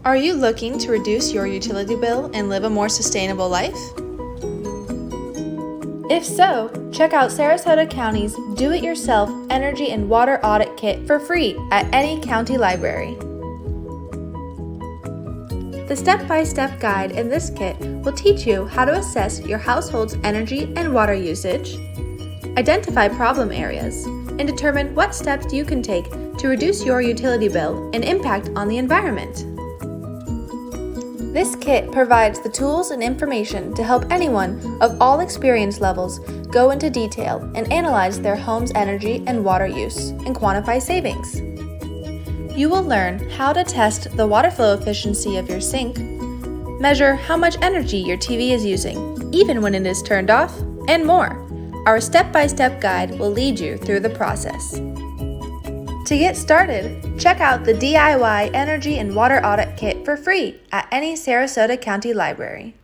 Are you looking to reduce your utility bill and live a more sustainable life? If so, check out Sarasota County's Do-It-Yourself Energy and Water Audit Kit for free at any county library. The step-by-step guide in this kit will teach you how to assess your household's energy and water usage, identify problem areas, and determine what steps you can take to reduce your utility bill and impact on the environment. This kit provides the tools and information to help anyone of all experience levels go into detail and analyze their home's energy and water use and quantify savings. You will learn how to test the water flow efficiency of your sink, measure how much energy your TV is using, even when it is turned off, and more. Our step-by-step guide will lead you through the process. To get started, check out the DIY Energy and Water Audit Kit for free at any Sarasota County library.